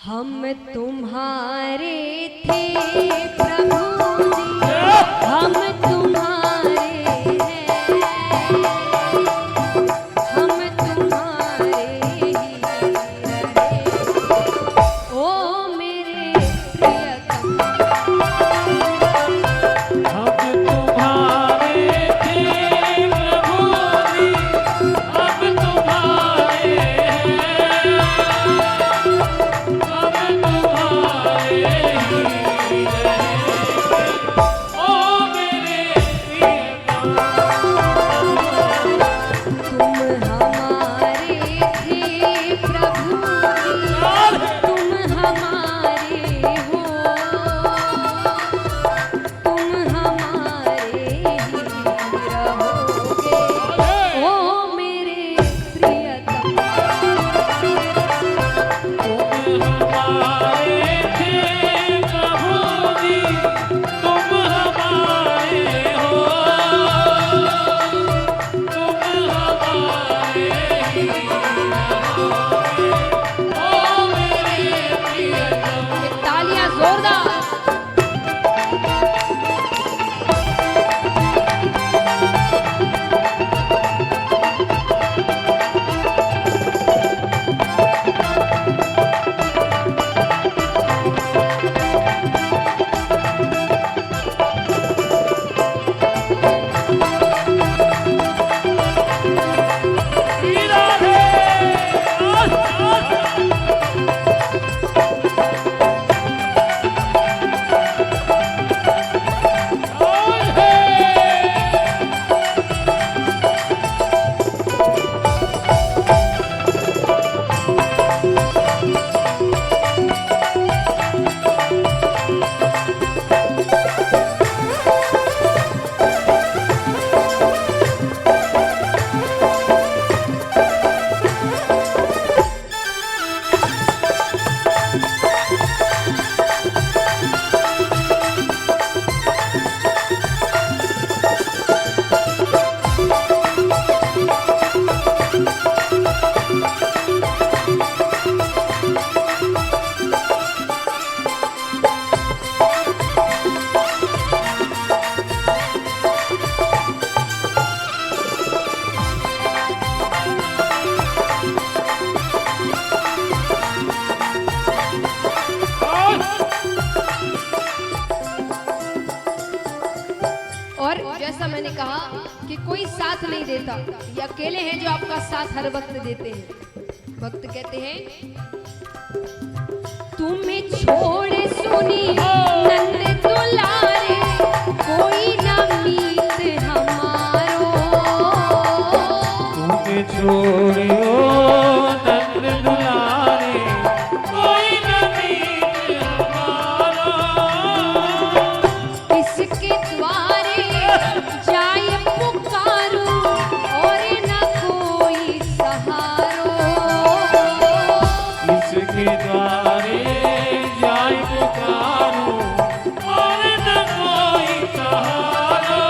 हम तुम्हारे थे प्रभु जी, हम तुम्हारे हैं, हम तुम्हारे ही रहे। ओ मेरे प्रियतम, हम तुम्हारे थे प्रभु जी, हम तुम्हारे हैं, हम तुम्हारे ही रहे। ओ मेरे प्रियतम, तुम हमारे थे प्रभु जी, तुम हमारे हो, तुम हमारे ही रहोगे। ओ मेरे प्रियतम, तुम हमारे थे प्रभु जी, तुम हमारे हो, तुम हमारे ही रहोगे। ओ मेरे प्रियतम, ये तालियां जोरदार। राधे और जैसा मैंने कहा कि कोई साथ नहीं देता, ये अकेले हैं जो आपका साथ हर वक्त देते हैं। भक्त कहते हैं, तुम्हें छोड़े सुनी नंद दुलारे, कोई न मीत हमारो, तुम्हें छोड़ियो नंद दुलारे, कोई न मीत हमारा। इसके द्वारे जाए पुकारो, और न कोई सहारो। इसके द्वारे जाय पुकारो, और न कोई सहारा।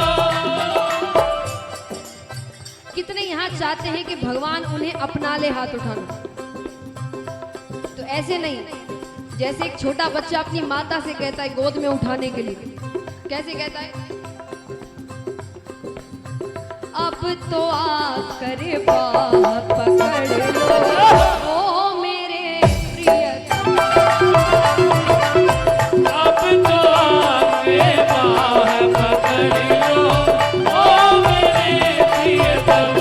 कितने यहाँ चाहते हैं कि भगवान उन्हें अपना ले, हाथ उठाना। तो ऐसे नहीं, जैसे एक छोटा बच्चा अपनी माता से कहता है गोद में उठाने के लिए, कैसे कहता है, अब तो आकर बाह पकड़ लो, ओ मेरे प्रियतम, अब तो आके बाह पकड़ लो, ओ मेरे प्रियतम।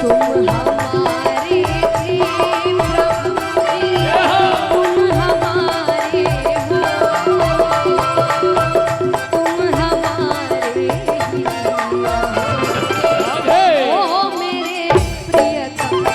तुम हमारे थे प्रभु जी, तुम हमारे हो, तुम हमारे ही रहोगे। ओ मेरे प्रियतम,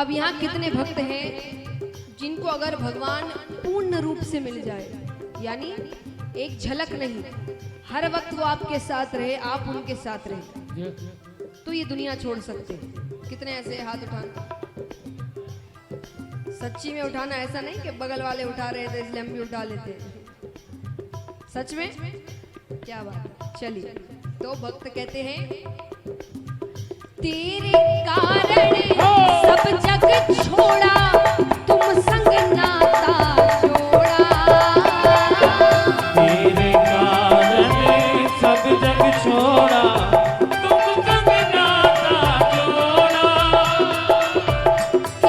अब यहाँ कितने भक्त हैं जिनको अगर भगवान पूर्ण रूप से मिल जाए, यानी एक झलक नहीं, हर वक्त वो आपके साथ रहे, आप उनके साथ रहे, तो ये दुनिया छोड़ सकते हैं। कितने ऐसे हाथ उठाना, सच्ची में उठाना, ऐसा नहीं कि बगल वाले उठा रहे थे इसलिए हम भी उठा लेते हैं। सच में क्या बात है। चलिए, तो भक्त कहते हैं तेरे कारण सब जग छोड़ा, तुम संग नाता जोड़ा। तेरे कारण सब जग छोड़ा, तुम संग नाता जोड़ा।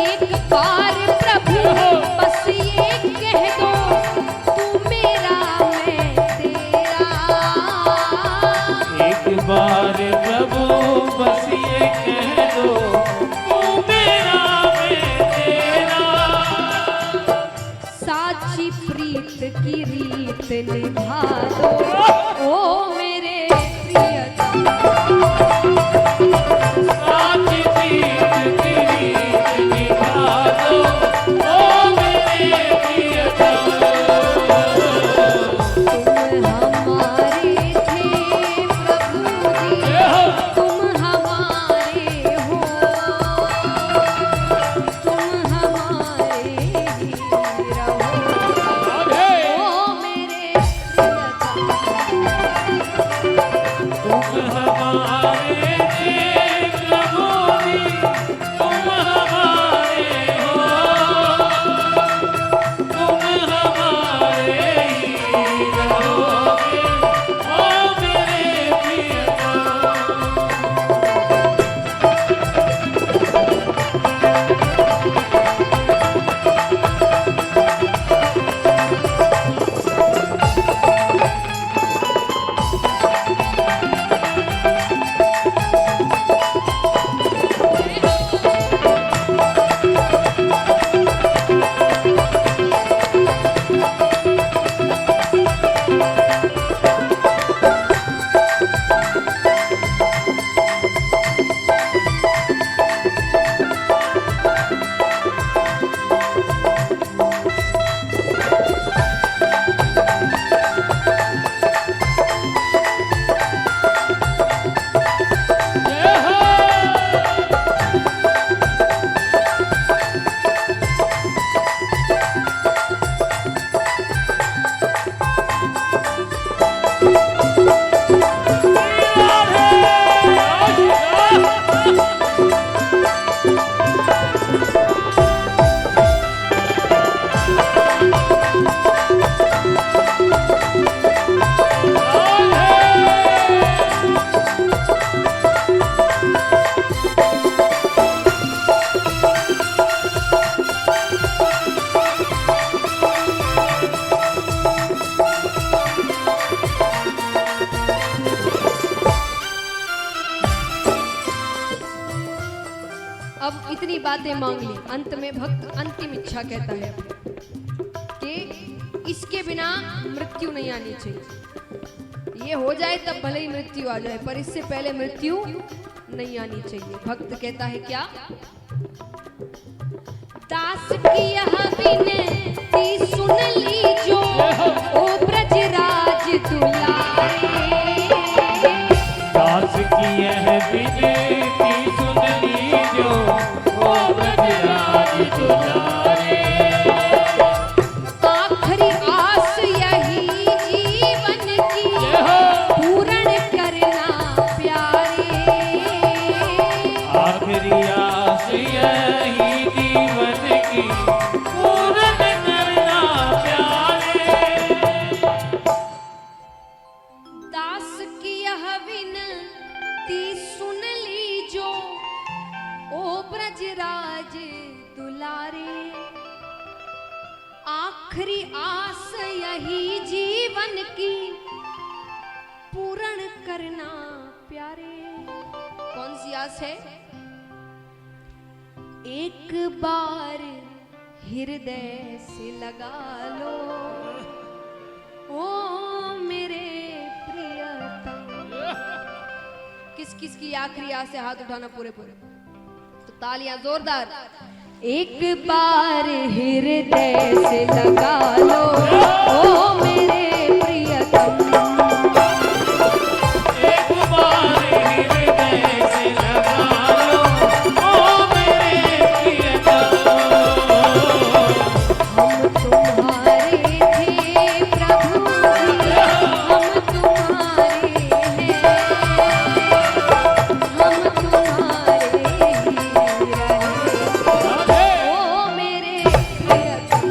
एक बार प्रभु बस ये कह दो, तू मेरा मैं तेरा। एक बार प्रभु बस ये कह दो, तू मेरा मैं तेरा। साची प्रीत की रीत निभा दो, ओ मेरे प्रियतम। साची प्रीत की रीत निभा दो, ओ मेरे प्रियतम। तुम हमारे थे प्रभु जी, तुम हमारे हो, तुम हमारे ही रहो, ओ मेरे प्रियतम। तुम हमारे थे प्रभु जी, तुम हमारे हो, तुम हमारे ही रहोगे, ओ मेरे प्रियतम। अब इतनी बातें मांग ली, अंत में भक्त अंतिम इच्छा कहता है कि इसके बिना मृत्यु नहीं आनी चाहिए। ये हो जाए तब भले ही मृत्यु आ जाए, पर इससे पहले मृत्यु नहीं आनी चाहिए। भक्त कहता है क्या, दास की यह विनती सुन लीजो, ओ ब्रजराज दुलारे। दास की यह विनती सुन लीजो, ओ ब्रजराज दुलारे। आखिरी आस यही जीवन की, पूर्ण करना प्यारे। आखिरी आस यही जीवन की, पूर्ण करना प्यारे। दास की यह विनती सुन लीजो, ओ ब्रजराज दुलारे। आखिरी आस यही जीवन की, पूर्ण करना प्यारे। कौन सी आस है? एक बार हृदय से लगा लो, ओ मेरे प्रियतम। किस किस की आखिरी आस है? हाथ उठाना पूरे पूरे, तो तालियां जोरदार। एक बार हृदय से लगा लो ओ मेरे प्रियतम। एक बार हृदय से लगा लो ओ मेरे प्रियतम। हम तुम्हारे थे प्रभु जी, हम तुम्हारे हैं, हम तुम्हारे ही रहे ओ मेरे प्रियतम।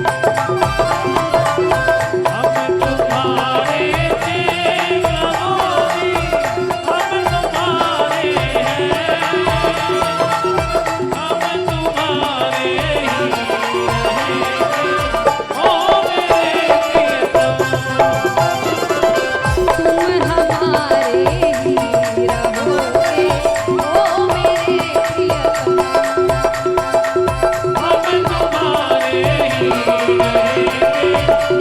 हम तुम्हारे थे प्रभु जी, हम तुम्हारे हैं, हम तुम्हारे ही रहेंगे ओ मेरे प्रियतम। तुम हमारे ही रहोगे ओ मेरे प्रियतम। हम तुम्हारे ही रहेंगे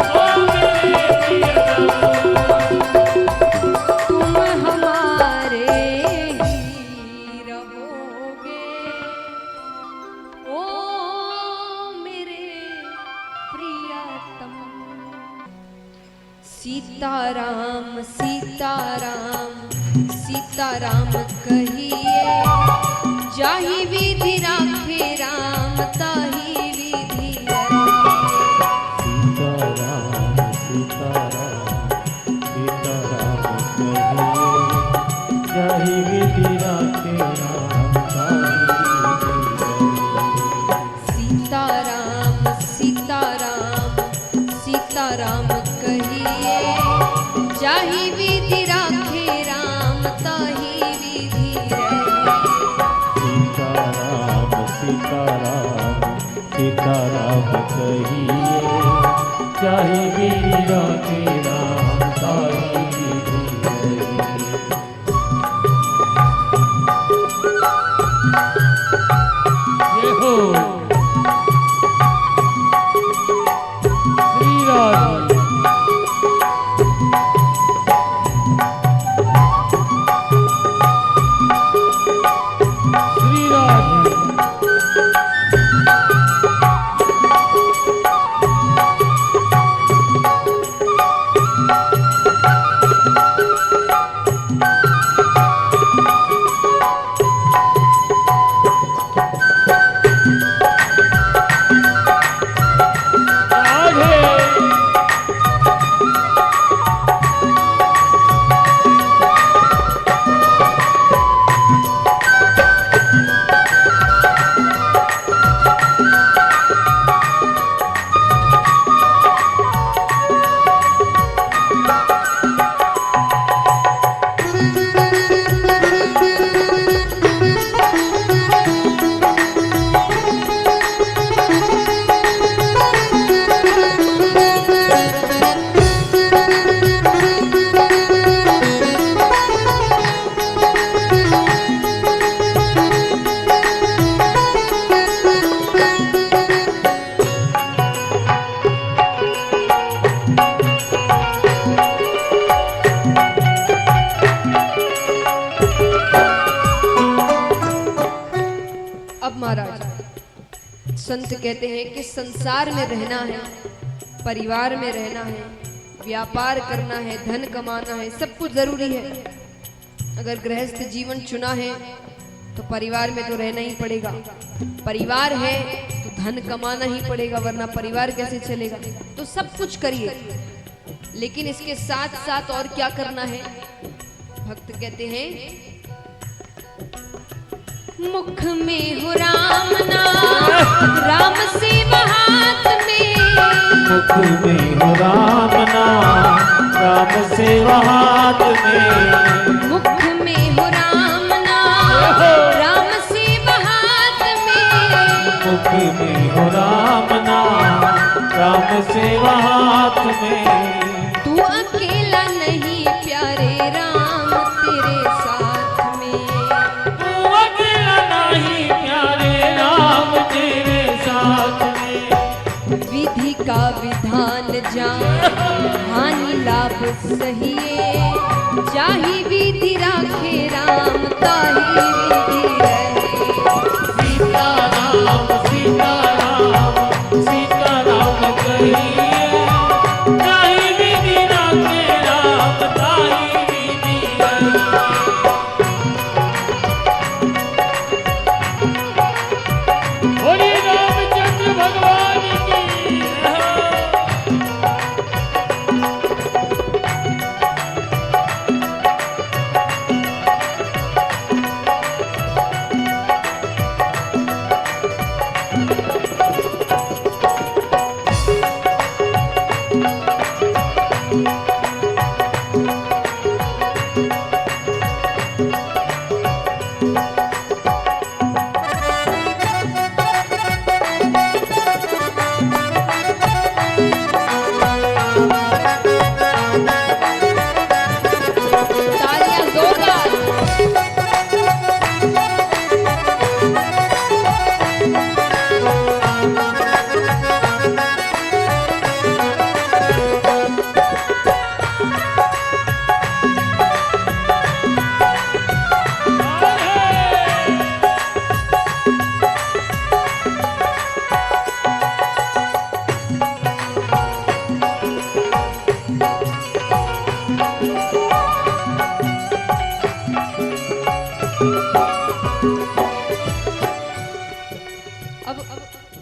ओ मेरे प्रियतम। तुम हमारे ही रहोगे ओ मेरे प्रियतम। सीताराम सीताराम सीताराम कहिए, जाहि विधि राखे राम ताहि विधि रहे। सीताराम सीताराम कहिए, जाहि विधि राखे राम ताहि सीताराम सीताराम सीताराम कहिए, जाहि विधि राखे राम ताहि विधि रहे। सीताराम सीताराम सीताराम कहिए, जाहि विधि राखे राम ताहि विधि रहे। ये हो श्री राम। श्री राम। अब महाराज संत कहते हैं कि संसार में रहना है, परिवार में रहना है, व्यापार करना है, धन कमाना है, सब कुछ जरूरी है। अगर गृहस्थ जीवन चुना है तो परिवार में तो रहना ही पड़ेगा। परिवार है तो धन कमाना ही पड़ेगा, वरना परिवार कैसे चलेगा। तो सब कुछ करिए, लेकिन इसके साथ साथ और क्या करना है। भक्त कहते हैं मुख में हो राम नाम, राम सेवा हाथ में। मुख में हो राम नाम, राम सेवा हाथ में। मुख में हो राम नाम, राम सेवा हाथ में। मुख में हो राम नाम, राम सेवा हाथ में। तू अकेला नहीं प्यारे राम तेरे साथ में। तू अकेला नहीं प्यारे राम तेरे साथ में। विधि का विधान जान, हानि लाभ सहिए। जाहि विधि राखे राम ताहि विधि रहे। सीताराम सीताराम अब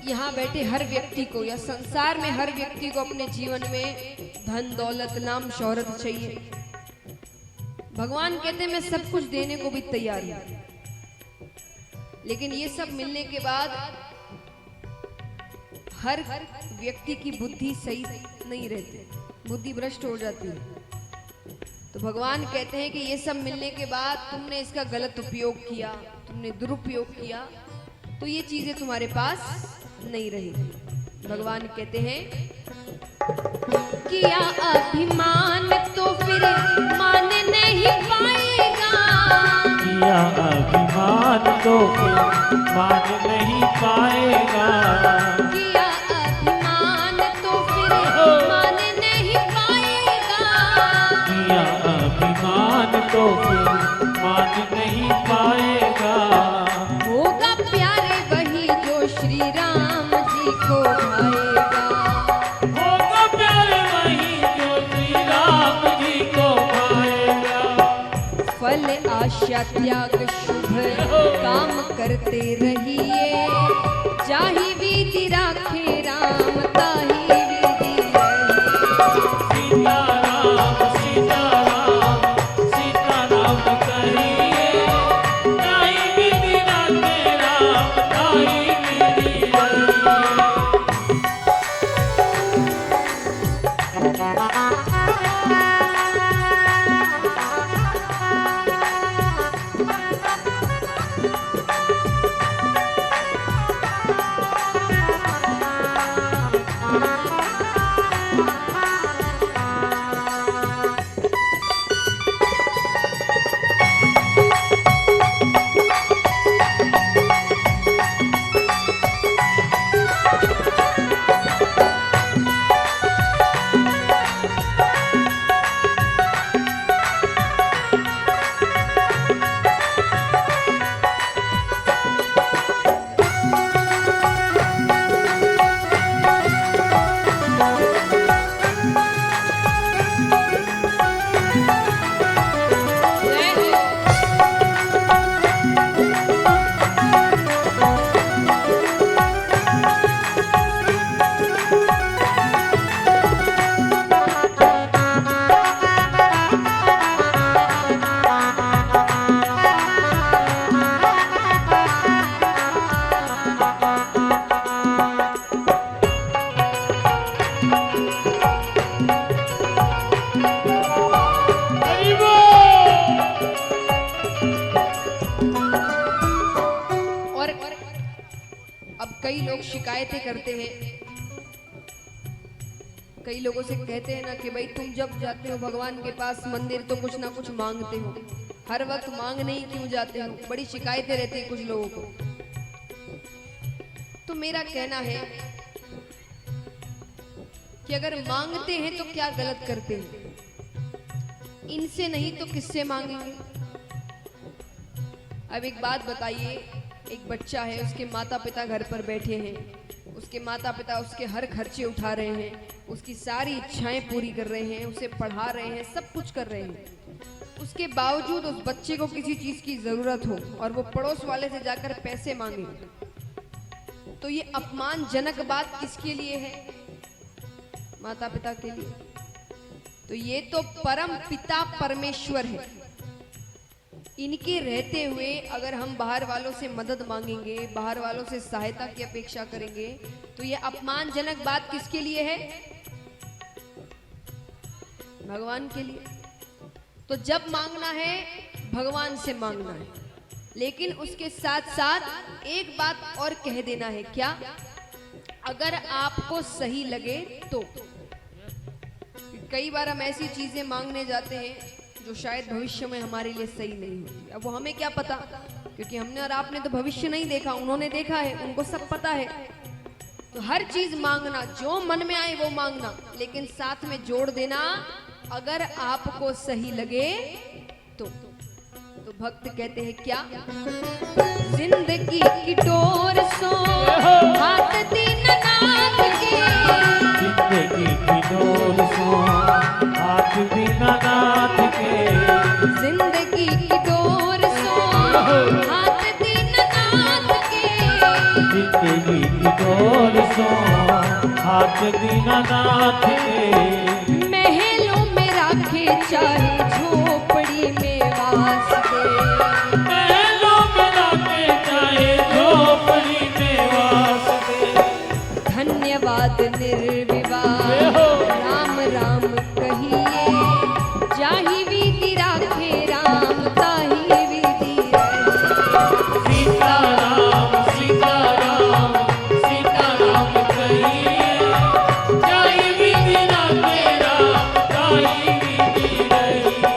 यहाँ बैठे हर व्यक्ति को या संसार में हर व्यक्ति को अपने जीवन में धन दौलत नाम शोहरत चाहिए। भगवान कहते हैं मैं सब कुछ देने को भी तैयार हूं, लेकिन ये सब मिलने के बाद हर व्यक्ति की बुद्धि सही नहीं रहती, बुद्धि भ्रष्ट हो जाती है। तो भगवान कहते हैं कि ये सब मिलने के बाद तुमने इसका गलत उपयोग किया, तुमने दुरुपयोग किया, तो ये चीजें तुम्हारे पास नहीं रहेगी। भगवान कहते हैं किया अभिमान तो फिर मान नहीं पाएगा, किया अभिमान तो फिर मान नहीं पाएगा, किया अभिमान तो फिर मान नहीं पाएगा, किया अभिमान तो फिर मान नहीं पाएगा। होगा प्यारे वही जो श्री राम जी को भाएगा, होगा प्यारे वही जो श्री राम जी को भाएगा। फल आशा त्याग शुभ काम करते रहिए, जाहि विधि राखे राम ताहि विधि रहिए। सीताराम सीताराम कहिए, ताहि विधि राखे राम ताहि विधि रहिए। कई लोग शिकायतें करते हैं, कई लोगों से कहते हैं ना कि भाई तुम जब जाते हो भगवान के पास मंदिर तो कुछ ना कुछ मांगते हो, हर वक्त मांगने ही क्यों जाते हो? बड़ी शिकायतें रहती हैं कुछ लोगों को। तो मेरा कहना है कि अगर मांगते हैं तो क्या गलत करते हैं? इनसे नहीं तो किससे मांगेंगे? अब एक बात बताइए, एक बच्चा है, उसके माता पिता घर पर बैठे हैं, उसके माता पिता उसके हर खर्चे उठा रहे हैं, उसकी सारी इच्छाएं पूरी कर रहे हैं, उसे पढ़ा रहे हैं, सब कुछ कर रहे हैं। उसके बावजूद उस बच्चे को किसी चीज की जरूरत हो और वो पड़ोस वाले से जाकर पैसे मांगे, तो ये अपमानजनक बात किसके लिए है? माता पिता के लिए। तो ये तो परम पिता परमेश्वर है, इनके रहते हुए अगर हम बाहर वालों से मदद मांगेंगे, बाहर वालों से सहायता की अपेक्षा करेंगे, तो ये अपमानजनक बात किसके लिए है? भगवान के लिए। तो जब मांगना है भगवान से मांगना है, लेकिन उसके साथ साथ एक बात और कह देना है। क्या? अगर आपको सही लगे तो। कई बार हम ऐसी चीजें मांगने जाते हैं जो शायद भविष्य में हमारे लिए सही नहीं होती। अब वो हमें क्या पता, क्योंकि हमने और आपने तो भविष्य नहीं देखा, उन्होंने देखा है, उनको सब पता है। तो हर चीज मांगना, जो मन में आए वो मांगना, लेकिन साथ में जोड़ देना अगर आपको सही लगे तो। भक्त कहते हैं क्या? जिंदगी की डोर सो हाथ दीननाथ के, जिंदगी की डोर सो हाथ दीननाथ के, जिंदगी की डोर सो हाथ दीननाथ के, तेरी डोर सो हाथ दीनानाथ के महलों में राखे चाहे झोपड़ी में वास दे, महलों में राखे चाहे झोपड़ी में वास दे। धन्यवाद निर्विवाद राम राम कहिए, जाहि विधि राखे राम ताहि विधि रहे। सीताराम सीताराम सीताराम कहिए, जाहि विधि राखे राम ताहि विधि रहिए।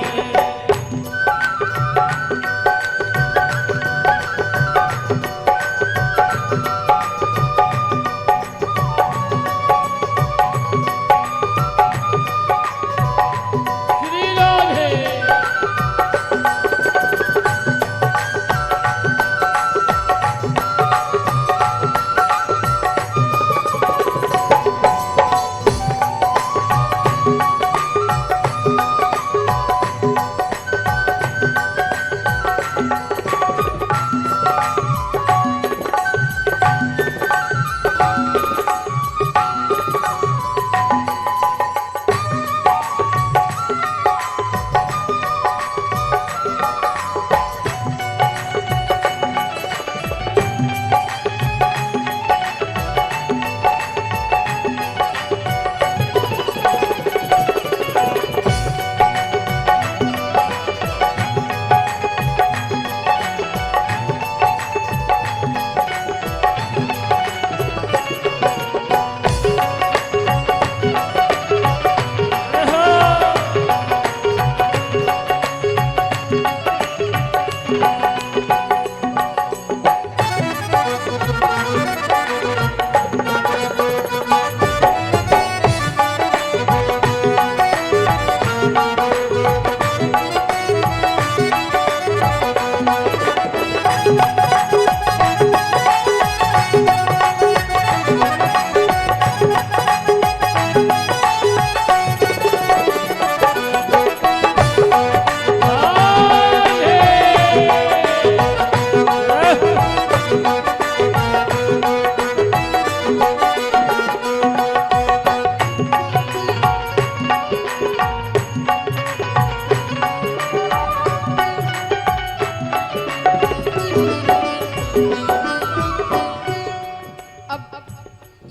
श्री राधे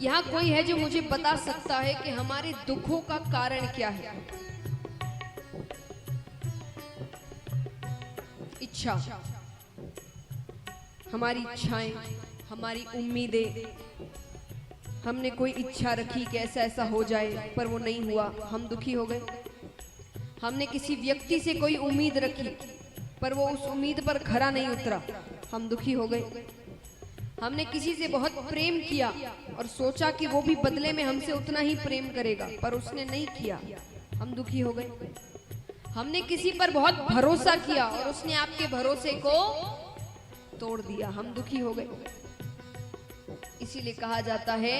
यहाँ कोई है जो मुझे बता सकता है कि हमारे दुखों का कारण क्या है? इच्छा, हमारी इच्छाएं, हमारी उम्मीदें। हमने कोई इच्छा रखी कि ऐसा ऐसा हो जाए, पर वो नहीं हुआ, हम दुखी हो गए। हमने किसी व्यक्ति से कोई उम्मीद रखी, पर वो उस उम्मीद पर खरा नहीं उतरा, हम दुखी हो गए। हमने किसी से बहुत प्रेम किया और सोचा कि वो भी बदले में हमसे उतना ही प्रेम करेगा, पर उसने नहीं किया, हम दुखी हो गए। हमने किसी पर बहुत भरोसा किया और उसने आपके भरोसे को तोड़ दिया, हम दुखी हो गए। इसीलिए कहा जाता है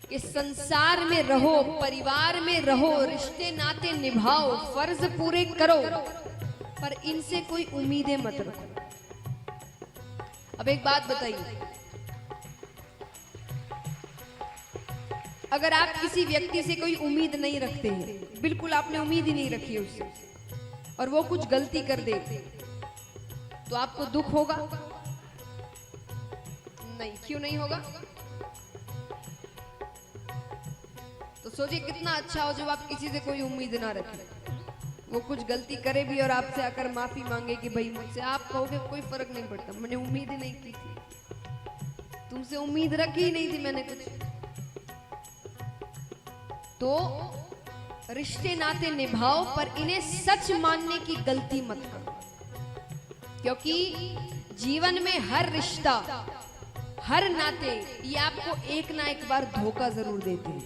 कि संसार में रहो, परिवार में रहो, रिश्ते नाते निभाओ, फर्ज पूरे करो, पर इनसे कोई उम्मीदें मत रखो। अब एक बात बताइए, अगर आप किसी व्यक्ति से कोई उम्मीद नहीं रखते हैं, बिल्कुल आपने उम्मीद ही नहीं रखी उससे, और वो कुछ गलती कर दे, तो आपको दुख होगा? नहीं, क्यों नहीं होगा? तो सोचिए कितना अच्छा हो जब आप किसी से कोई उम्मीद ना रखें, वो कुछ गलती करे भी और आपसे आकर माफी मांगे कि भाई मुझसे, आप कहोगे कोई फर्क नहीं पड़ता, मैंने उम्मीद ही नहीं की थी, तुमसे उम्मीद रखी ही नहीं थी मैंने कुछ। तो रिश्ते नाते निभाओ, पर इन्हें सच मानने की गलती मत करो, क्योंकि जीवन में हर रिश्ता, हर नाते ये आपको एक ना एक बार धोखा जरूर देते हैं,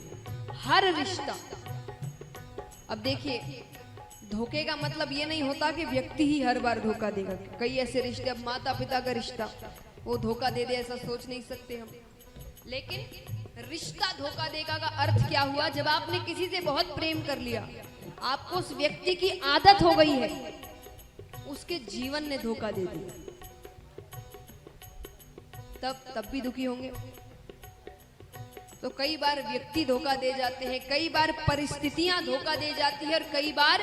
हर रिश्ता। अब देखिए, धोखे का मतलब ये नहीं होता कि व्यक्ति ही हर बार धोखा देगा। कई ऐसे रिश्ते, अब माता पिता का रिश्ता, वो धोखा दे दे ऐसा सोच नहीं सकते हम, लेकिन रिश्ता धोखा देगा का अर्थ क्या हुआ? जब आपने किसी से बहुत प्रेम कर लिया, आपको उस व्यक्ति की आदत हो गई है, उसके जीवन ने धोखा दे दिया। तब भी दुखी होंगे। तो कई बार व्यक्ति धोखा दे जाते हैं, कई बार परिस्थितियां धोखा दे जाती है और कई बार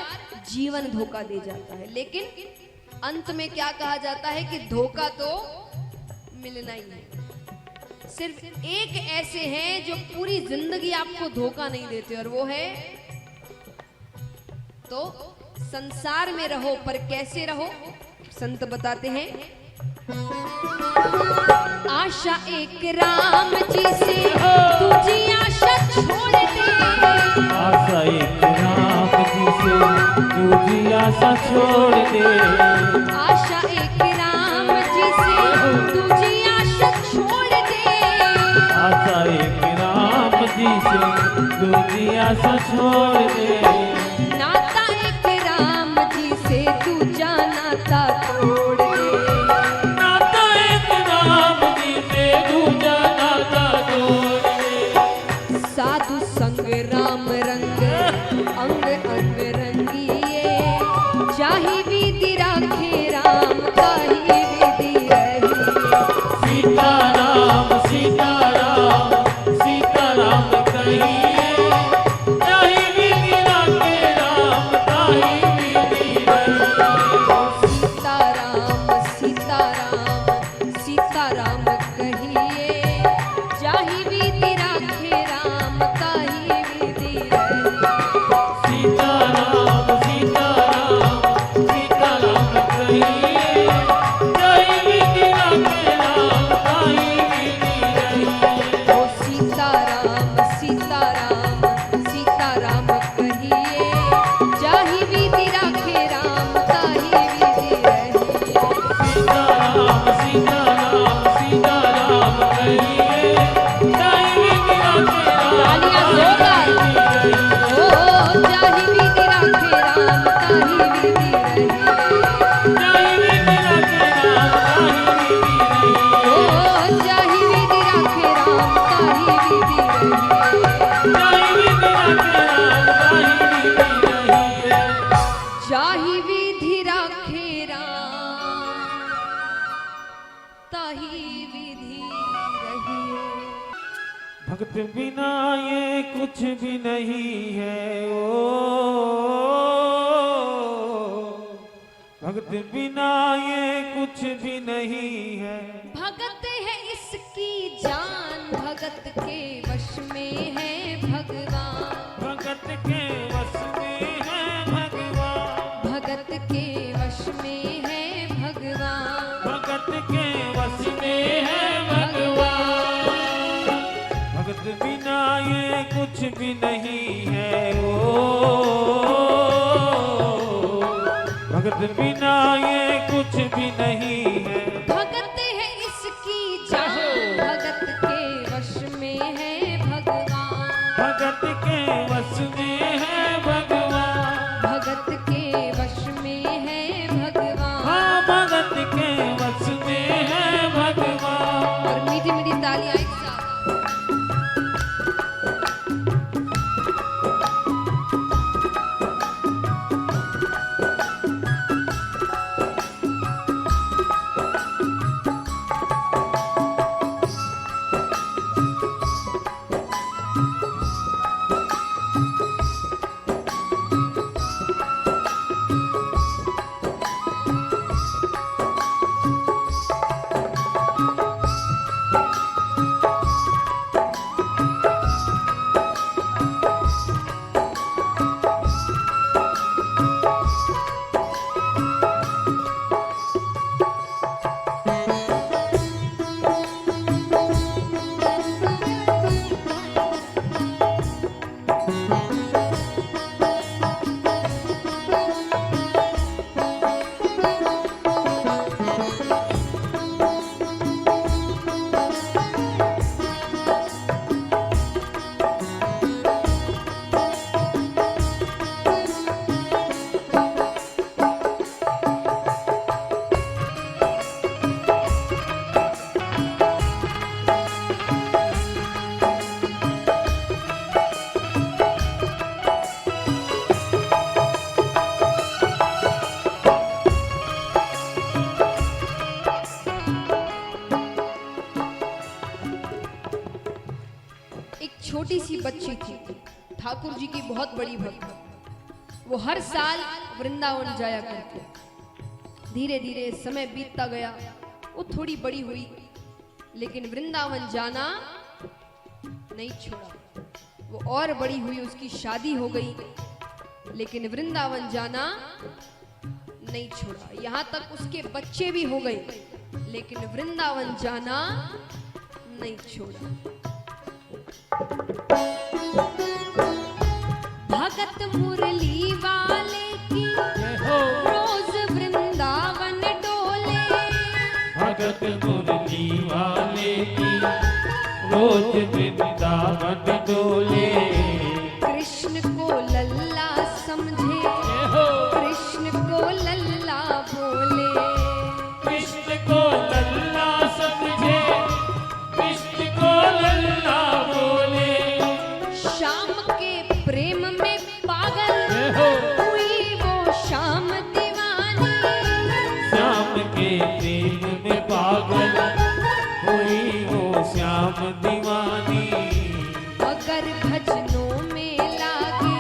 जीवन धोखा दे जाता है। लेकिन अंत में क्या कहा जाता है कि धोखा तो मिलना ही है। सिर्फ एक ऐसे हैं जो पूरी जिंदगी आपको धोखा नहीं देते और वो है, तो संसार में रहो पर कैसे रहो। संत बताते हैं, आशा एक राम जी से तुझी आशा छोड़ दे। आशा एक राम जी से तुझी आशा छोड़ दे। आशा एक राम जी से तुझी आशा छोड़ दे। आशा एक राम जी से तुझी आशा छोड़ दे। नाता एक राम जी से तू नाता तोड़ दे। नाता एक राम जी से दूजा नाता तोड़ दे। साधु संग राम रंग अंग अंग रंगिए। चाही विधि राखे राम ताही विधि रहिए। सीताराम सीताराम सीताराम कहिए। ताहि विधि राखे राम ताहि विधि रहिए। सीताराम सीताराम सीताराम कहिए। जाहि विधि राखे राम ताहि विधि रहिए। सीताराम सीताराम सीताराम कहिए। ताहि विधि राखे राम ताहि विधि रहिए। ओ सीताराम सीताराम सीताराम कहिए। जाहि विधि राखे राम ताहि विधि रहिए। सीताराम सीताराम सीताराम कहिए। ताहि विधि राखे राम तालियां जोरदार। ओ जाहि विधि राखे राम ताहि विधि रहिए। ताहि विधि राखे राम ताहि विधि रहिए। ओ जाहि विधि राखे राम ताहि विधि रहिए। ताहि विधि राखे राम ताहि विधि रहिए। जाहि विधि राखे राम ताहि विधि रहिए। भक्त बिना ये कुछ भी नहीं है ओ। भक्त बिना ये कुछ भी नहीं है। भगत है इसकी जान भगत के वश में है भगवान। भगत के वश में है भगवान। भगत के वश में है भगवान। भगत के वश में है भगवान। भगत बिना ये कुछ भी नहीं है ओ। भगत बिना ये कुछ भी नहीं है। भगत है इसकी जान भगत के वश में है भगवान। भगत के वश में है भगवान। भगत के वश में है भगवान। हाँ भगत के वश में है भगवान। और मीठी मीठी तालियां एक साथ। छोटी सी बच्ची थी, ठाकुर जी की बहुत बड़ी भक्त। वो हर साल वृंदावन जाया करती। धीरे धीरे समय बीतता गया, वो थोड़ी बड़ी हुई, लेकिन वृंदावन जाना नहीं छोड़ा। वो और बड़ी हुई, उसकी शादी हो गई, लेकिन वृंदावन जाना नहीं छोड़ा। यहाँ तक उसके बच्चे भी हो गए, लेकिन वृंदावन जाना नहीं छोड़ा। भगत मुरली वाले की रोज वृंदावन डोले, भगत मुरली वाले की रोज वृंदावन डोले। कृष्ण को लल्ला समझे, कृष्ण को लल्ला बोले, कृष्ण को लल्ला समझे, कृष्ण को लल्ला बोले। श्याम के प्रेम में पागल हुई वो श्याम दीवानी, श्याम के प्रेम में पागल हुई वो श्याम दीवानी। अगर भजनों में लागे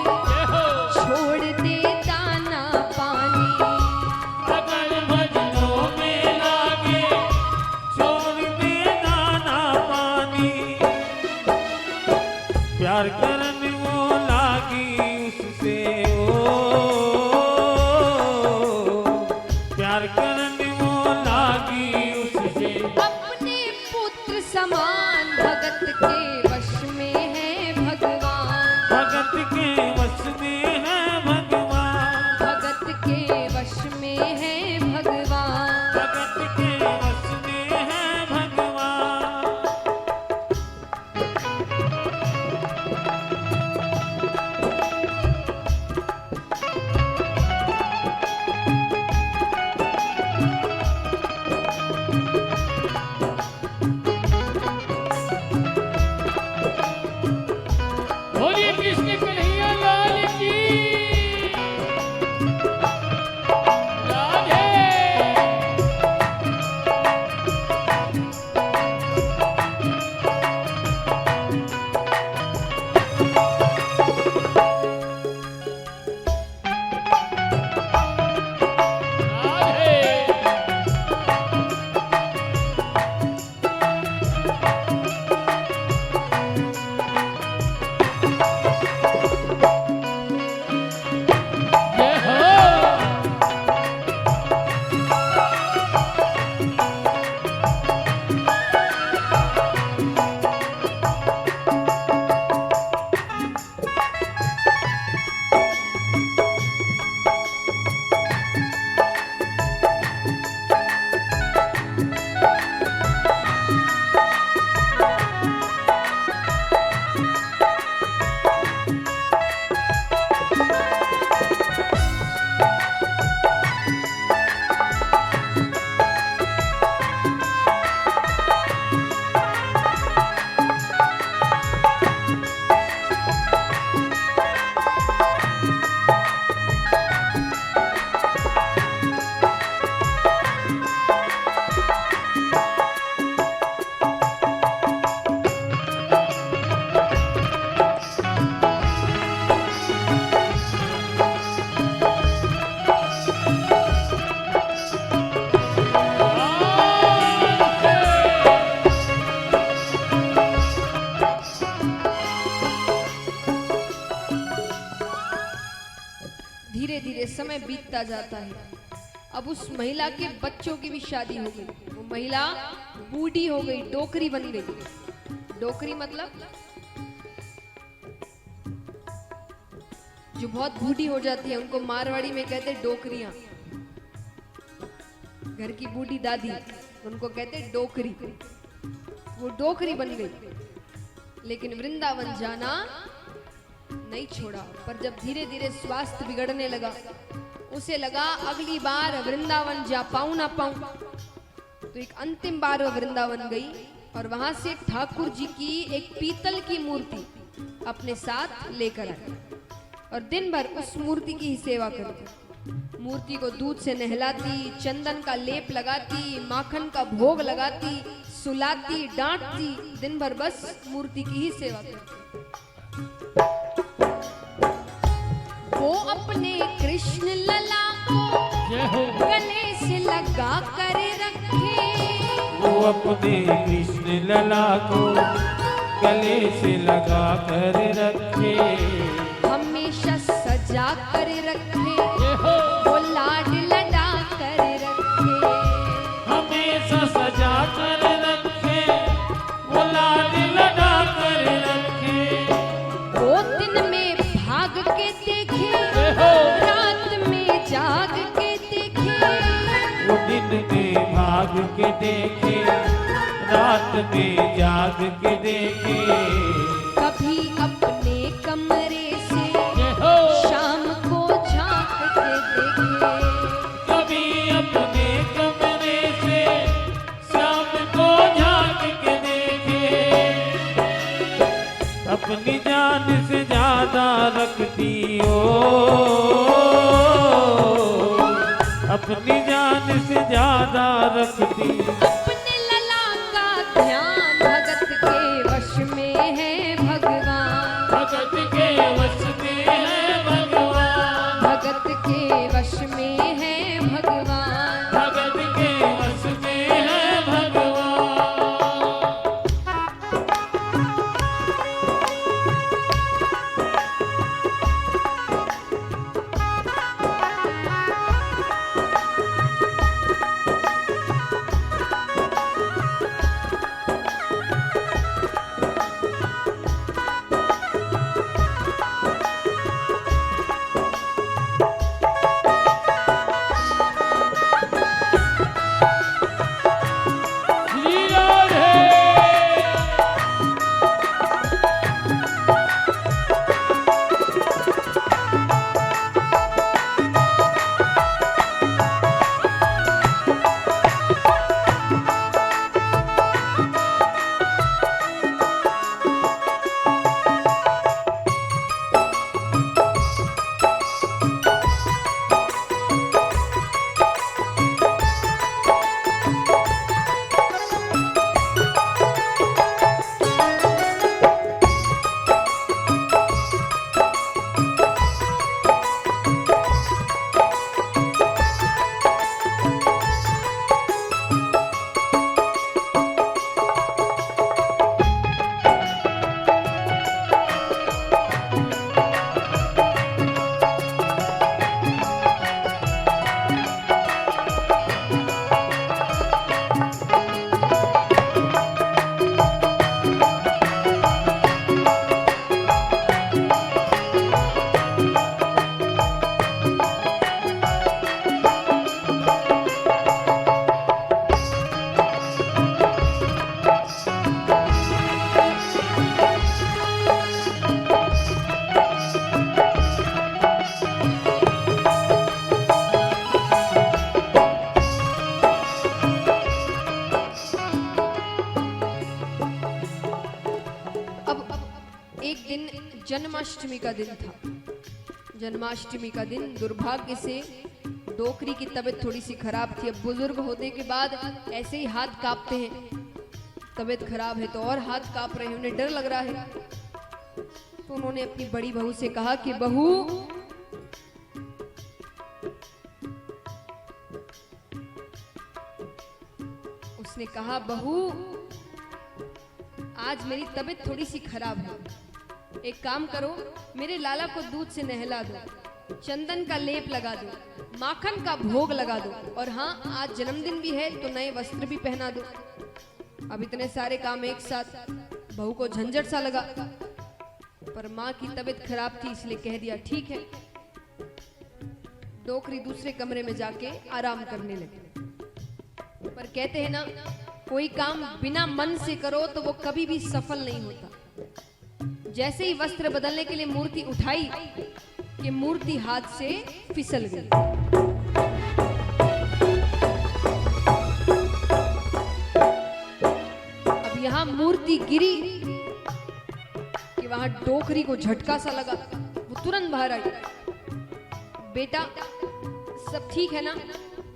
छोड़ दे दाना पानी, अगर भजनों में लागे छोड़ दे दाना पानी। प्यार करन वो लागी उससे, प्यार करन वो लागी उससे। अपने पुत्र समान भगत के वश में है भगवान, भगत के वश में है भगवान, भगत के वश में है भगवान। भगत के वश में है भगवान। बोलिए कृष्ण कन्हैया लाल की राधे। धीरे धीरे समय बीतता जाता है। अब उस महिला के बच्चों की भी शादी हो गई। वो महिला बूढ़ी हो गई, डोकरी बन गई। डोकरी मतलब जो बहुत बूढ़ी हो जाती है, उनको मारवाड़ी में कहते हैं डोकरियां। घर की बूढ़ी दादी, उनको कहते हैं डोकरी। वो डोकरी बन गई, लेकिन वृंदावन जाना नहीं छोड़ा। पर जब धीरे धीरे स्वास्थ्य बिगड़ने लगा, उसे लगा अगली बार वृंदावन जा पाऊं ना पाऊं, तो एक अंतिम बार वो वृंदावन गई और वहां से ठाकुर जी की एक पीतल की मूर्ति अपने साथ लेकर आई और दिन भर उस मूर्ति की ही सेवा करती। मूर्ति को दूध से नहलाती, चंदन का लेप लगाती, माखन का भोग लगाती, सुलाती डांटती, दिन भर बस मूर्ति की ही सेवा करती। वो अपने कृष्ण लला को जय हो। गले से लगा कर रखे, वो अपने कृष्ण लला को गले से लगा कर रखे, हमेशा सजा कर रखे, जय हो। वो लाड लड़ा कर रखे, हमेशा सजा कर रखे, वो लाड लगा कर रखे, वो दिन में भाग के देखे, जय हो। रात में जाग के देखे, वो दिन में भाग के देखे, रात में जाग के देखे, कभी अपने कमरे से जय हो। शाम को झांक के देखे, कभी अपने कमरे से शाम को झांक के देखे, अपनी जान से ज्यादा रखती हो, अपनी जान से ज्यादा रखती, अपने लला का ध्यान भगत के वश में है भगवान, भगत के वश में है भगवान, भगत के वश में है भगवान। भगत के वश में है भगवान। श्री राधे। एक दिन जन्माष्टमी का दिन था। जन्माष्टमी का दिन दुर्भाग्य से डोकरी की तबीयत थोड़ी सी खराब थी। अब बुजुर्ग होने के बाद ऐसे ही हाथ कांपते हैं, तबीयत खराब है तो और हाथ कांप रहे हैं, उन्हें डर लग रहा है। तो उन्होंने अपनी बड़ी बहू से कहा कि बहू, उसने कहा बहू आज मेरी तबीयत थोड़ी सी खराब है, एक काम करो, मेरे लाला को दूध से नहला दो, चंदन का लेप लगा दो, माखन का भोग लगा दो, और हाँ आज जन्मदिन भी है तो नए वस्त्र भी पहना दो। अब इतने सारे काम एक साथ, बहू को झंझट सा लगा, पर माँ की तबीयत खराब थी इसलिए कह दिया ठीक है। डोकरी दूसरे कमरे में जाके आराम करने लगे। पर कहते हैं ना, कोई काम बिना मन से करो तो वो कभी भी सफल नहीं होता। जैसे ही वस्त्र बदलने के लिए मूर्ति उठाई कि मूर्ति हाथ से फिसल गई। अब यहां मूर्ति गिरी कि वहां डोकरी को झटका सा लगा, वो तुरंत बाहर आई। बेटा सब ठीक है ना?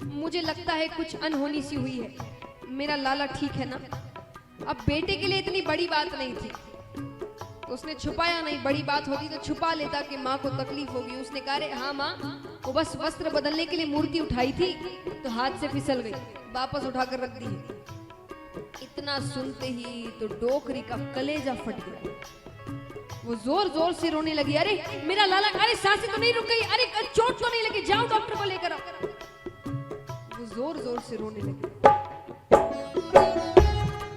मुझे लगता है कुछ अनहोनी सी हुई है, मेरा लाला ठीक है ना? अब बेटे के लिए इतनी बड़ी बात नहीं थी तो उसने छुपाया नहीं। बड़ी बात होती तो छुपा लेता कि माँ को तकलीफ होगी। उसने कहा रे हाँ माँ, वो बस वस्त्र बदलने के लिए मूर्ति उठाई थी तो हाथ से फिसल गई, वापस उठाकर रख दी है। इतना सुनते ही तो डोकरी का कलेजा फट गया। वो जोर जोर से रोने लगी, अरे मेरा लाला, अरे सांसें तो नहीं रुक गई, अरे चोट तो नहीं लगी, जाओ डॉक्टर को लेकर आओ। वो जोर जोर से रोने लगी।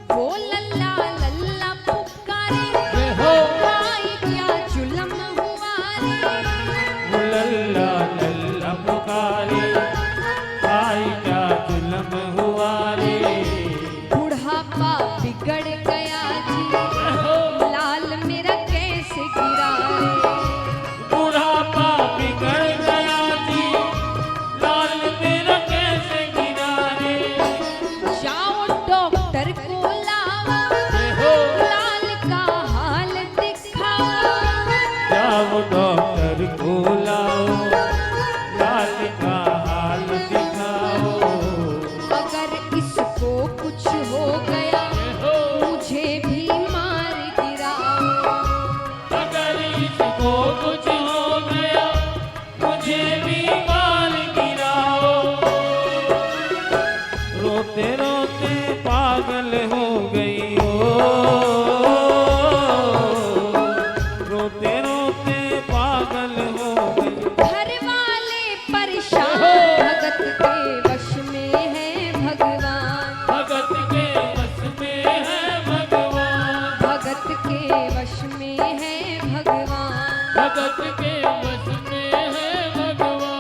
वो लल्ला लल्ला पुकारे, हाय क्या जुल्म हुआ रे। लल्ला लल्ला पुकारे, हाय क्या जुल्म हुआ रे। बुढ़ापा बिगड़ गया जी, लाल मेरा कैसे गिरा रे। बुढ़ापा बिगड़ गया जी, लाल मेरा कैसे गिरा रे। जाओ डॉक्टर को लाओ, लाल का हाल दिखाओ। जाओ डॉक्टर को लाओ, लाल का हाल दिखाओ। अगर इसको कुछ हो गया मुझे भी मार गिराओ। अगर इसको कुछ हो गया मुझे भी मार गिराओ। रोते रोते पागल हो गई हो, रोते रोते पागल हो गई। घर वाले परेशान, भगत के वश में है भगवान। भगत के बस में है भगवान, भगत के वश में है भगवान। भगत के बस में है भगवान।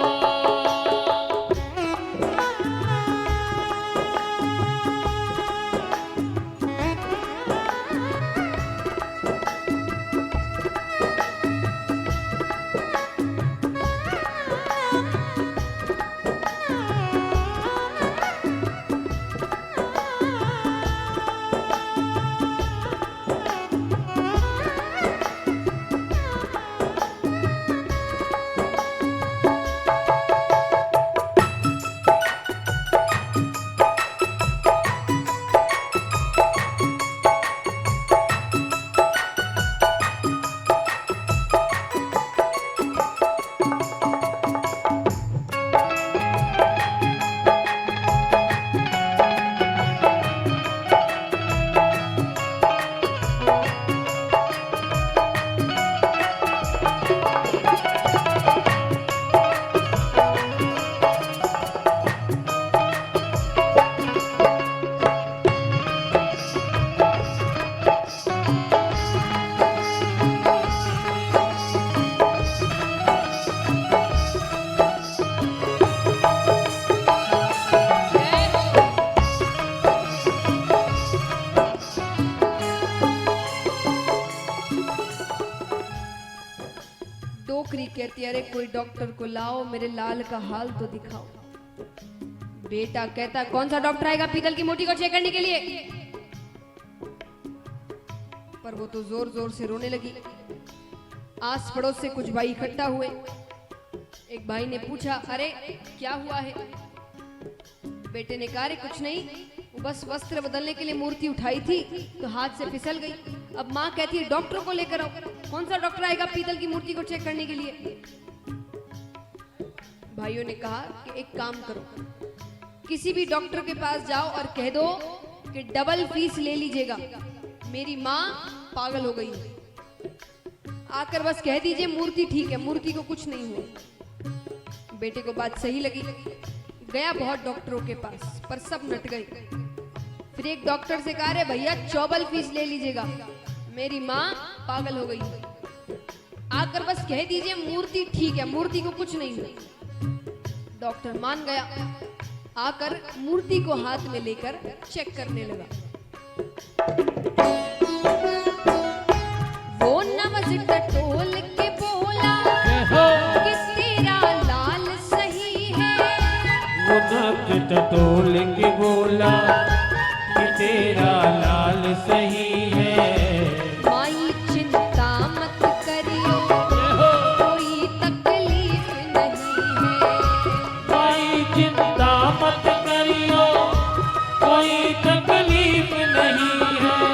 डोकरी कहती, अरे कोई डॉक्टर को लाओ, मेरे लाल का हाल तो दिखाओ। बेटा कहता, कौन सा डॉक्टर आएगा पीतल की मूर्ति को चेक करने के लिए। पर वो तो जोर जोर से रोने लगी। आस पड़ोस से कुछ भाई इकट्ठा हुए। एक भाई ने पूछा, अरे क्या हुआ है। बेटे ने कहा, अरे कुछ नहीं, वो बस वस्त्र बदलने के लिए मूर्ति उठाई थी तो हाथ से फिसल गई। अब माँ कहती है डॉक्टर को लेकर आओ। कौन सा डॉक्टर आएगा पीतल की मूर्ति को चेक करने के लिए। भाइयों ने कहा कि एक काम करो, किसी भी डॉक्टर के पास जाओ और कह दो कि डबल फीस ले लीजिएगा, मेरी माँ पागल हो गई है। आकर बस कह दीजिए मूर्ति ठीक है, मूर्ति को कुछ नहीं हुआ। बेटे को बात सही लगी, गया बहुत डॉक्टरों के पास, पर सब नट गए। फिर एक डॉक्टर से कहा, रे भैया चौबल फीस ले लीजिएगा, मेरी माँ पागल हो गई है। आकर बस कह दीजिए मूर्ति ठीक है, मूर्ति को कुछ नहीं हुआ। डॉक्टर मान गया। आकर मूर्ति को हाथ में लेकर चेक करने लगा। वो नमज टटोल के बोला कि तेरा लाल सही है। वो नब्ज टटोल के बोला कि तेरा लाल सही है। माई चिंता मत करियो, कोई तकलीफ नहीं है। कोई चिंता मत करियो, कोई तकलीफ नहीं है।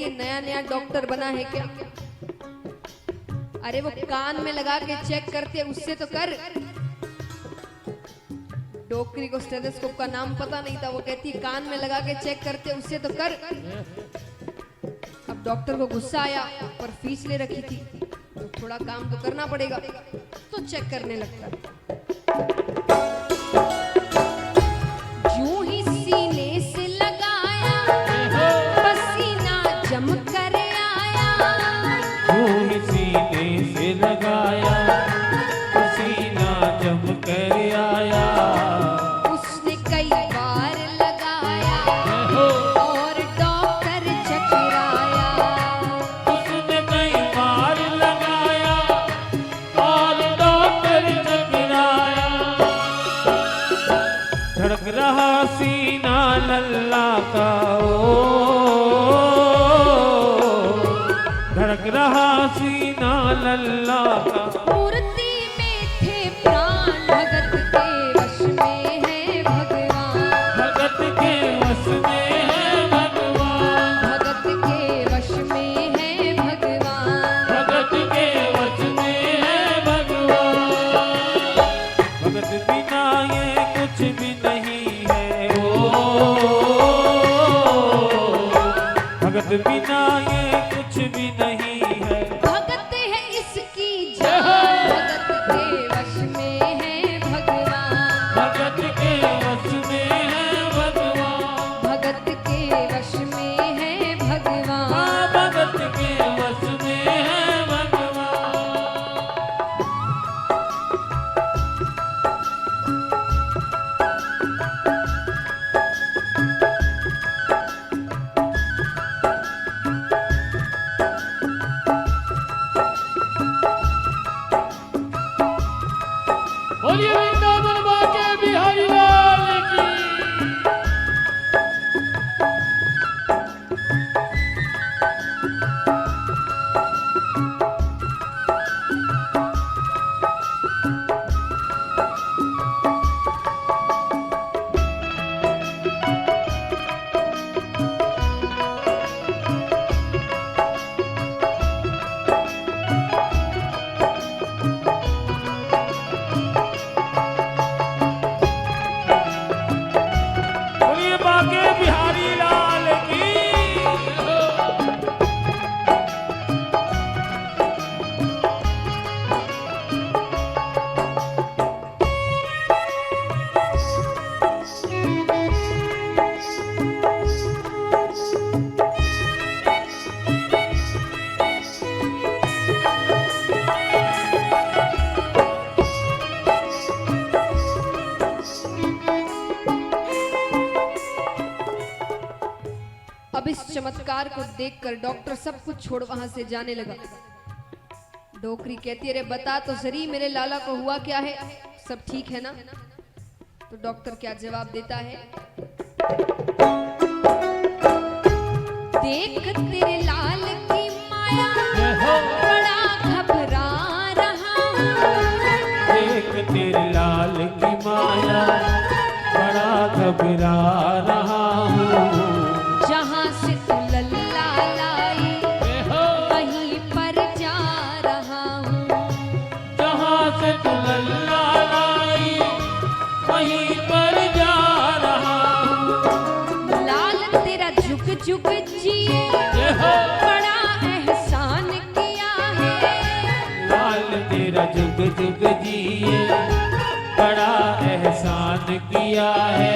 ये नया नया डॉक्टर बना है क्या? अरे वो कान में लगा के चेक करते उससे तो कर। डॉक्टरी को स्टेथोस्कोप का नाम पता नहीं था, वो कहती कान में लगा के चेक करते उससे तो कर। अब डॉक्टर को गुस्सा आया, पर फीस ले रखी थी तो थोड़ा काम तो करना पड़ेगा, तो चेक करने लगता। यूं ही सीने से लगाया, पसीना जम कर आया। यूं ही सीने से लगाया, पसीना जम कर आया। उसने कई बार लगाया और डॉक्टर चकराया। उसने कई बार लगाया और डॉक्टर चकराया। धड़क रहा सीना लल्ला का ओ, धड़क रहा सीना लल्ला का। मूर्ति में थे प्राण, भगत के वश में है भगवान। भगत के वश में है भगवान। भगत के वश में है भगवान। भगत के वश में है भगवान। भगत बिना ये कुछ भी नहीं है ओ, भगत बिना ये कुछ भी नहीं है। भगत है इसकी जान, भगत के वश में है भगवान। भगत के वश में है भगवान। भगत के वश में है भगवान। हाँ, भगत के वश में है भगवान। बोलिए वृंदावन बाके बिहारी लाल की। बोलिए बाके बिहारी लाल की। अब इस चमत्कार को देखकर डॉक्टर सब कुछ छोड़ वहां से जाने लगा। डोकरी कहती अरे बता तो सही मेरे लाला को हुआ क्या है, सब ठीक है ना? तो डॉक्टर क्या जवाब देता है? देख तेरे लाल की माया, बड़ा घबरा रहा हूं। देख तेरे लाल की माया, बड़ा घबरा रहा हूँ। जहां से तू लल्ला लाई, वहीं पर जा रहा हूँ। जहाँ से तू लल्ला लाई, वहीं पर जा रहा हूँ। लाल तेरा झुक झुक जिए, बड़ा एहसान किया है। लाल तेरा जुग जुग जिए, बड़ा एहसान किया है।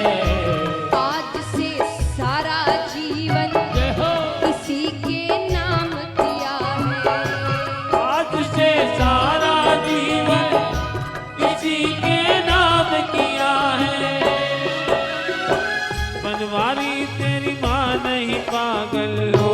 आज से सारा जीवन इसी के नाम किया है। आज से सारा जीवन इसी के नाम किया है। बनवारी तेरी माँ नहीं पागल हो,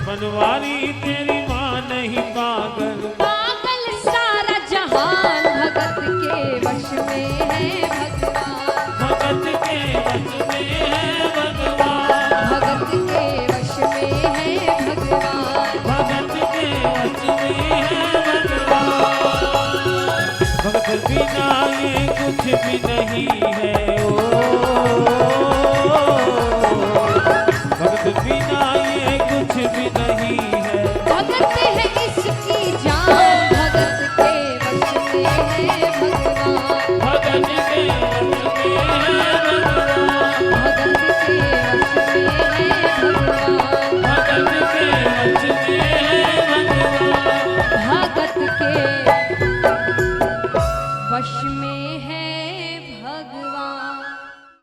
बनवारी तेरी माँ नहीं पागल। पागल सारा जहान, भगत के वश में है भगवान। भगत के वश में है भगवान। भगत के वश में है भगवान। भगत के वश में है भगवान। भगत बिना ये कुछ भी नहीं